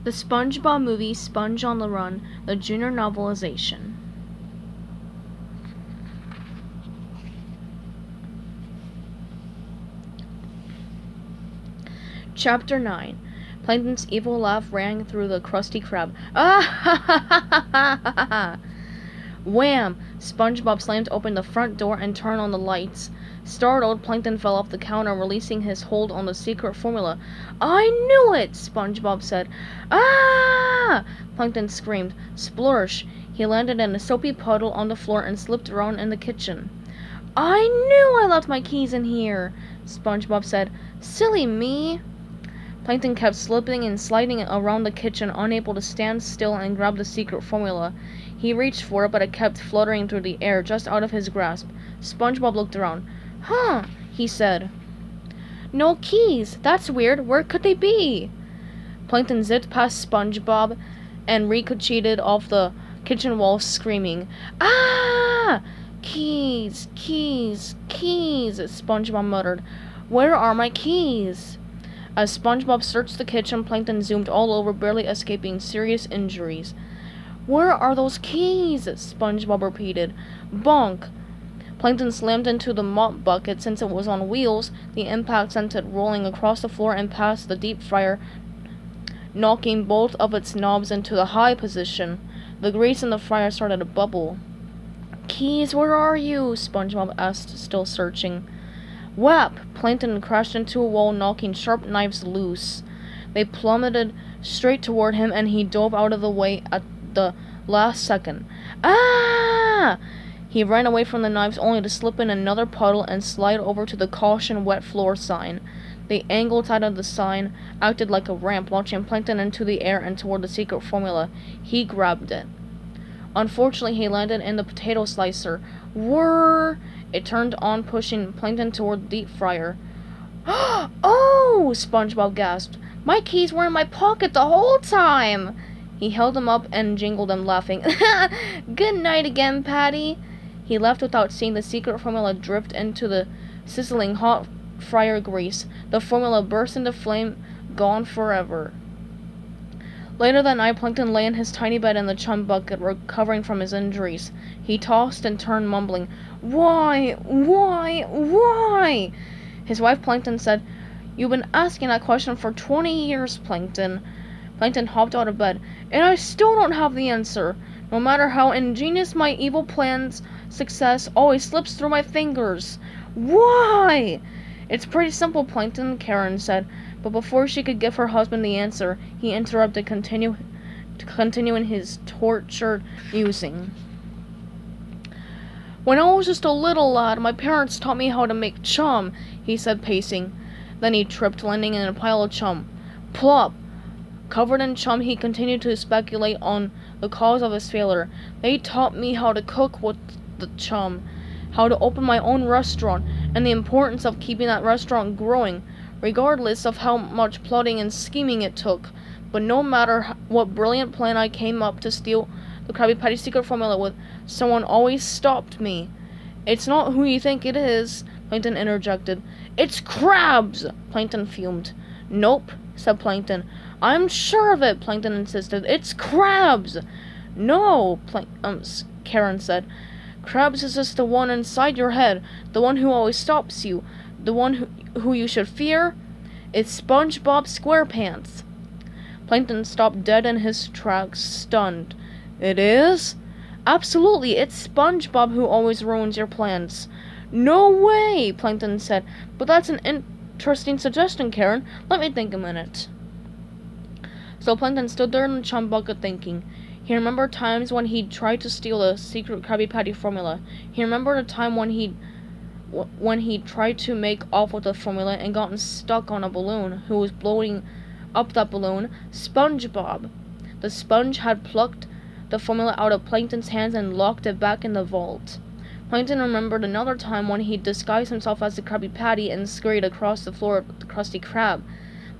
The SpongeBob movie, Sponge on the Run, the junior novelization. Chapter 9. Plankton's evil laugh rang through the Krusty Krab. Ah ha ha ha ha ha ha ha! Wham! SpongeBob slammed open the front door and turned on the lights. Startled, Plankton fell off the counter, releasing his hold on the secret formula. "I knew it!" SpongeBob said. "Ah!" Plankton screamed. Splursh! He landed in a soapy puddle on the floor and slipped around in the kitchen. "I knew I left my keys in here!" SpongeBob said. "Silly me!" Plankton kept slipping and sliding around the kitchen, unable to stand still and grab the secret formula. He reached for it, but it kept fluttering through the air, just out of his grasp. SpongeBob looked around. "Huh," he said. "No keys. That's weird. Where could they be?" Plankton zipped past SpongeBob and ricocheted off the kitchen wall, screaming, "Ah! Keys, keys, keys," SpongeBob muttered. "Where are my keys?" As SpongeBob searched the kitchen, Plankton zoomed all over, barely escaping serious injuries. "Where are those keys?" SpongeBob repeated. Bonk! Plankton slammed into the mop bucket. Since it was on wheels, the impact sent it rolling across the floor and past the deep fryer, knocking both of its knobs into the high position. The grease in the fryer started to bubble. "Keys, where are you?" SpongeBob asked, still searching. Whap! Plankton crashed into a wall, knocking sharp knives loose. They plummeted straight toward him, and he dove out of the way at the last second. Ah! He ran away from the knives, only to slip in another puddle and slide over to the "Caution Wet Floor" sign. The angled side of the sign acted like a ramp, launching Plankton into the air and toward the secret formula. He grabbed it. Unfortunately, he landed in the potato slicer. Whirr! It turned on, pushing Plankton toward the deep fryer. "Oh!" SpongeBob gasped. "My keys were in my pocket the whole time!" He held them up and jingled them, laughing. "Good night again, Patty." He left without seeing the secret formula drift into the sizzling hot fryer grease. The formula burst into flame, gone forever. Later that night, Plankton lay in his tiny bed in the chum bucket, recovering from his injuries. He tossed and turned, mumbling, "Why? Why? Why?" His wife Plankton said, "You've been asking that question for 20 years, Plankton." Plankton hopped out of bed. "And I still don't have the answer. No matter how ingenious my evil plan's success always slips through my fingers. Why?" "It's pretty simple, Plankton," Karen said. But before she could give her husband the answer, he interrupted, continuing his tortured musing. "When I was just a little lad, my parents taught me how to make chum," he said, pacing. Then he tripped, landing in a pile of chum. Plop! Covered in chum, he continued to speculate on the cause of his failure. "They taught me how to cook with the chum, how to open my own restaurant, and the importance of keeping that restaurant growing, regardless of how much plotting and scheming it took. But no matter what brilliant plan I came up to steal the Krabby Patty secret formula with, someone always stopped me." "It's not who you think it is," Plankton interjected. "It's crabs!" Plankton fumed. "Nope," said Plankton. "I'm sure of it," Plankton insisted. "It's crabs!" "No," Karen said. "Krabs is just the one inside your head, the one who always stops you, the one who you should fear. It's SpongeBob SquarePants." Plankton stopped dead in his tracks, stunned. "It is?" "Absolutely, it's SpongeBob who always ruins your plans." "No way," Plankton said. "But that's an interesting suggestion, Karen. Let me think a minute." So Plankton stood there in the chum bucket thinking. He remembered times when he'd tried to steal the secret Krabby Patty formula. He remembered a time when he'd tried to make off with the formula and gotten stuck on a balloon. Who was blowing up that balloon? SpongeBob. The sponge had plucked the formula out of Plankton's hands and locked it back in the vault. Plankton remembered another time when he'd disguised himself as the Krabby Patty and scurried across the floor of the Krusty Krab.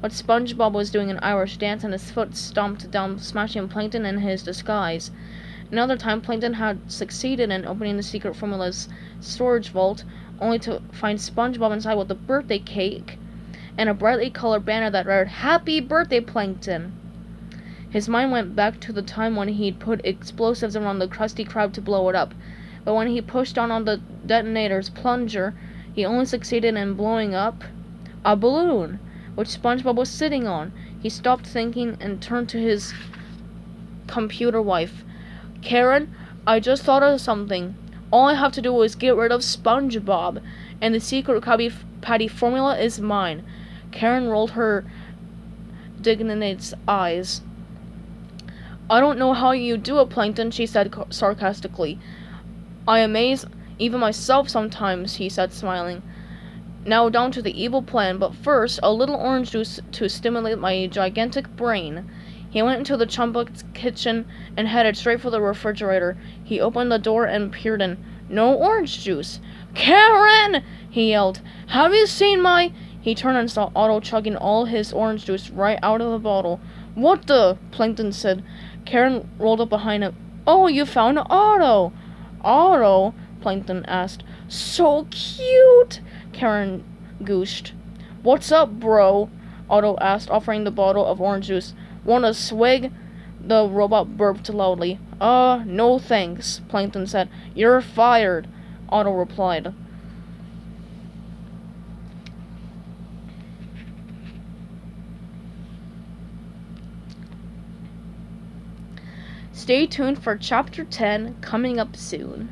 But SpongeBob was doing an Irish dance and his foot stomped down, smashing Plankton in his disguise. Another time, Plankton had succeeded in opening the secret formula's storage vault, only to find SpongeBob inside with a birthday cake and a brightly colored banner that read, "Happy Birthday, Plankton." His mind went back to the time when he'd put explosives around the Krusty Krab to blow it up. But when he pushed down on the detonator's plunger, he only succeeded in blowing up a balloon, which SpongeBob was sitting on. He stopped thinking and turned to his computer wife. Karen, I just thought of something. All I have to do is get rid of SpongeBob, and the secret Krabby Patty formula is mine. Karen rolled her dignity's eyes. I don't know how you do it, Plankton, she said sarcastically. I amaze even myself sometimes, he said, smiling. Now down to the evil plan, but first, a little orange juice to stimulate my gigantic brain. He went into the Chumbug's kitchen and headed straight for the refrigerator. He opened the door and peered in. No orange juice. Karen! He yelled. Have you seen my... He turned and saw Otto chugging all his orange juice right out of the bottle. What the? Plankton said. Karen rolled up behind him. Oh, you found Otto! Otto? Plankton asked. So cute! Karen gooshed. What's up, bro? Otto asked, offering the bottle of orange juice. Want a swig? The robot burped loudly. No thanks, Plankton said. You're fired, Otto replied. Stay tuned for Chapter 10 coming up soon.